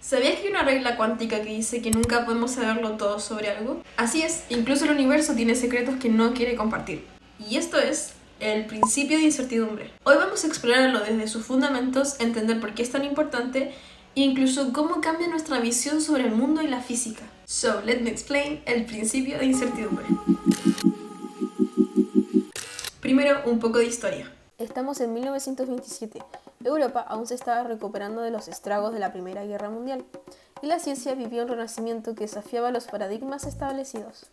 ¿Sabías que hay una regla cuántica que dice que nunca podemos saberlo todo sobre algo? Así es, incluso el universo tiene secretos que no quiere compartir. Y esto es el principio de incertidumbre. Hoy vamos a explorarlo desde sus fundamentos, entender por qué es tan importante e incluso cómo cambia nuestra visión sobre el mundo y la física. So, let me explain el principio de incertidumbre. Primero, un poco de historia. Estamos en 1927. Europa aún se estaba recuperando de los estragos de la Primera Guerra Mundial, y la ciencia vivió un renacimiento que desafiaba los paradigmas establecidos.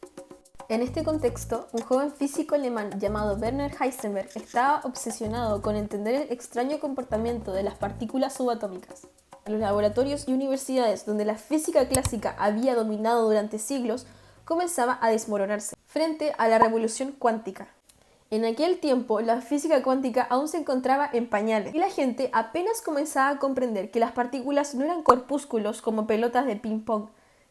En este contexto, un joven físico alemán llamado Werner Heisenberg estaba obsesionado con entender el extraño comportamiento de las partículas subatómicas. En los laboratorios y universidades donde la física clásica había dominado durante siglos, comenzaba a desmoronarse frente a la revolución cuántica. En aquel tiempo, la física cuántica aún se encontraba en pañales y la gente apenas comenzaba a comprender que las partículas no eran corpúsculos como pelotas de ping-pong,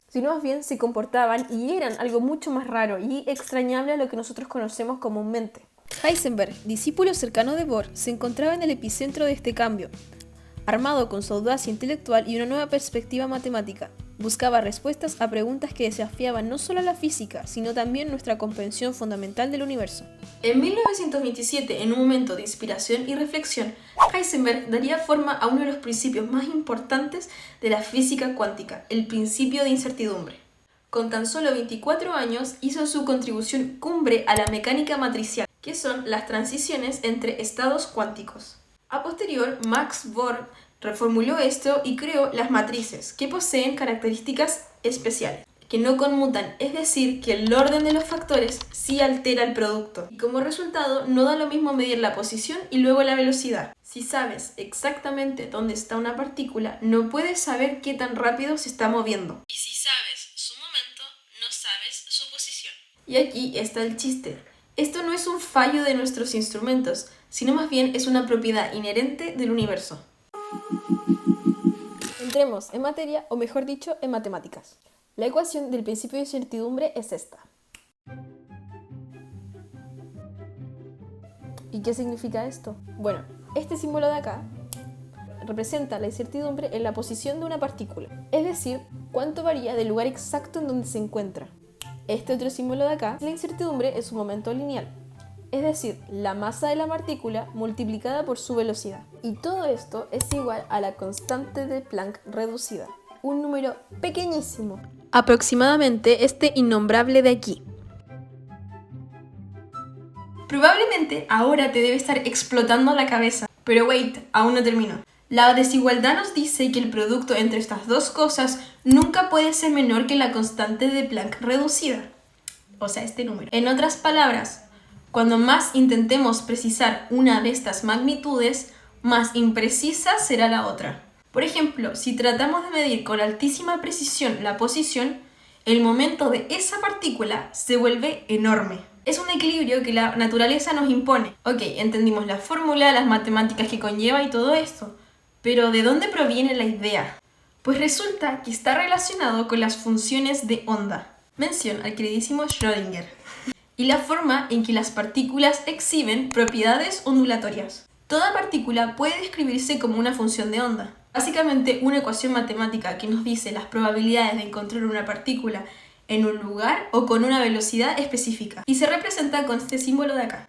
sino más bien se comportaban y eran algo mucho más raro y extrañable a lo que nosotros conocemos comúnmente. Heisenberg, discípulo cercano de Bohr, se encontraba en el epicentro de este cambio. Armado con su audacia intelectual y una nueva perspectiva matemática, buscaba respuestas a preguntas que desafiaban no solo a la física, sino también nuestra comprensión fundamental del universo. En 1927, en un momento de inspiración y reflexión, Heisenberg daría forma a uno de los principios más importantes de la física cuántica, el principio de incertidumbre. Con tan solo 24 años hizo su contribución cumbre a la mecánica matricial, que son las transiciones entre estados cuánticos. A posterior, Max Born reformuló esto y creó las matrices, que poseen características especiales, que no conmutan, es decir, que el orden de los factores sí altera el producto. Y como resultado, no da lo mismo medir la posición y luego la velocidad. Si sabes exactamente dónde está una partícula, no puedes saber qué tan rápido se está moviendo. Y si sabes su momento, no sabes su posición. Y aquí está el chiste. Esto no es un fallo de nuestros instrumentos, sino más bien es una propiedad inherente del universo. Entremos en materia, o mejor dicho, en matemáticas. La ecuación del principio de incertidumbre es esta. ¿Y qué significa esto? Bueno, este símbolo de acá representa la incertidumbre en la posición de una partícula, es decir, cuánto varía del lugar exacto en donde se encuentra. Este otro símbolo de acá es la incertidumbre en su momento lineal, es decir, la masa de la partícula multiplicada por su velocidad. Y todo esto es igual a la constante de Planck reducida, un número pequeñísimo, aproximadamente este innombrable de aquí. Probablemente ahora te debe estar explotando la cabeza, pero wait, aún no termino. La desigualdad nos dice que el producto entre estas dos cosas nunca puede ser menor que la constante de Planck reducida, o sea, este número. En otras palabras, cuando más intentemos precisar una de estas magnitudes, más imprecisa será la otra. Por ejemplo, si tratamos de medir con altísima precisión la posición, el momento de esa partícula se vuelve enorme. Es un equilibrio que la naturaleza nos impone. Ok, entendimos la fórmula, las matemáticas que conlleva y todo esto, pero ¿de dónde proviene la idea? Pues resulta que está relacionado con las funciones de onda. Mención al queridísimo Schrödinger. Y la forma en que las partículas exhiben propiedades ondulatorias. Toda partícula puede describirse como una función de onda. Básicamente una ecuación matemática que nos dice las probabilidades de encontrar una partícula en un lugar o con una velocidad específica. Y se representa con este símbolo de acá.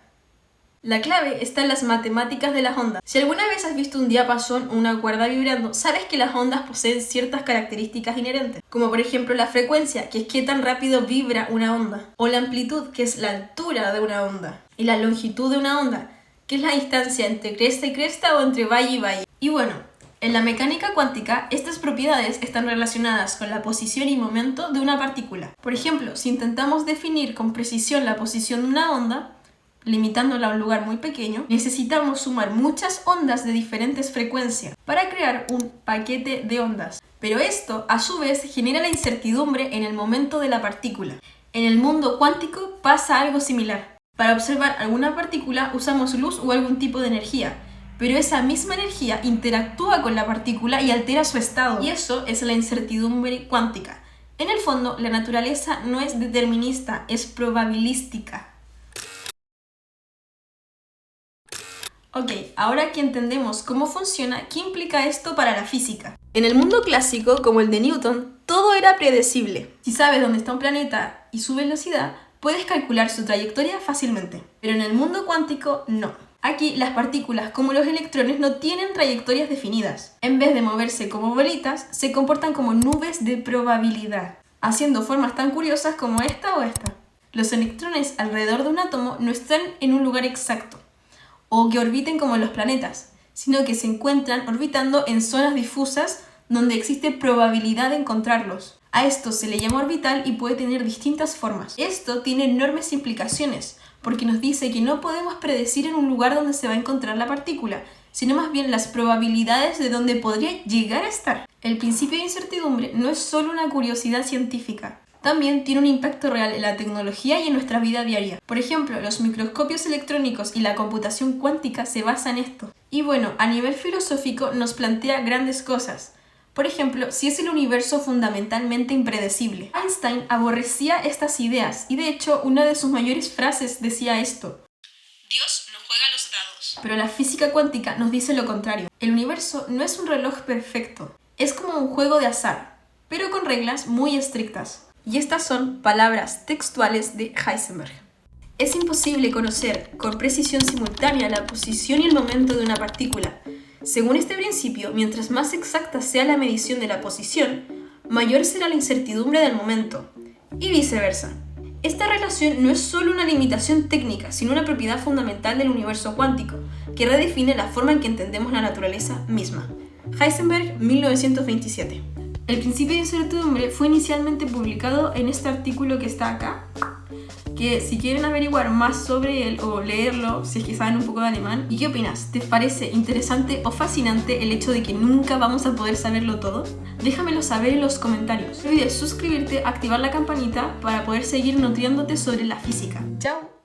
La clave está en las matemáticas de las ondas. Si alguna vez has visto un diapasón o una cuerda vibrando, sabes que las ondas poseen ciertas características inherentes, como por ejemplo la frecuencia, que es qué tan rápido vibra una onda, o la amplitud, que es la altura de una onda, y la longitud de una onda, que es la distancia entre cresta y cresta o entre valle y valle. Y bueno, en la mecánica cuántica, estas propiedades están relacionadas con la posición y momento de una partícula. Por ejemplo, si intentamos definir con precisión la posición de una onda, limitándola a un lugar muy pequeño, necesitamos sumar muchas ondas de diferentes frecuencias para crear un paquete de ondas. Pero esto, a su vez, genera la incertidumbre en el momento de la partícula. En el mundo cuántico pasa algo similar. Para observar alguna partícula usamos luz o algún tipo de energía, pero esa misma energía interactúa con la partícula y altera su estado. Y eso es la incertidumbre cuántica. En el fondo, la naturaleza no es determinista, es probabilística. Ok, ahora que entendemos cómo funciona, ¿qué implica esto para la física? En el mundo clásico, como el de Newton, todo era predecible. Si sabes dónde está un planeta y su velocidad, puedes calcular su trayectoria fácilmente. Pero en el mundo cuántico, no. Aquí, las partículas, como los electrones, no tienen trayectorias definidas. En vez de moverse como bolitas, se comportan como nubes de probabilidad, haciendo formas tan curiosas como esta o esta. Los electrones alrededor de un átomo no están en un lugar exacto, o que orbiten como los planetas, sino que se encuentran orbitando en zonas difusas donde existe probabilidad de encontrarlos. A esto se le llama orbital y puede tener distintas formas. Esto tiene enormes implicaciones, porque nos dice que no podemos predecir en un lugar donde se va a encontrar la partícula, sino más bien las probabilidades de donde podría llegar a estar. El principio de incertidumbre no es solo una curiosidad científica, también tiene un impacto real en la tecnología y en nuestra vida diaria. Por ejemplo, los microscopios electrónicos y la computación cuántica se basan en esto. Y bueno, a nivel filosófico nos plantea grandes cosas. Por ejemplo, si es el universo fundamentalmente impredecible. Einstein aborrecía estas ideas y de hecho una de sus mayores frases decía esto: Dios no juega a los dados. Pero la física cuántica nos dice lo contrario. El universo no es un reloj perfecto, es como un juego de azar, pero con reglas muy estrictas. Y estas son palabras textuales de Heisenberg. Es imposible conocer con precisión simultánea la posición y el momento de una partícula. Según este principio, mientras más exacta sea la medición de la posición, mayor será la incertidumbre del momento, y viceversa. Esta relación no es solo una limitación técnica, sino una propiedad fundamental del universo cuántico, que redefine la forma en que entendemos la naturaleza misma. Heisenberg, 1927. El principio de incertidumbre fue inicialmente publicado en este artículo que está acá, que si quieren averiguar más sobre él o leerlo, si es que saben un poco de alemán. ¿Y qué opinas? ¿Te parece interesante o fascinante el hecho de que nunca vamos a poder saberlo todo? Déjamelo saber en los comentarios. No olvides suscribirte, activar la campanita para poder seguir nutriéndote sobre la física. ¡Chao!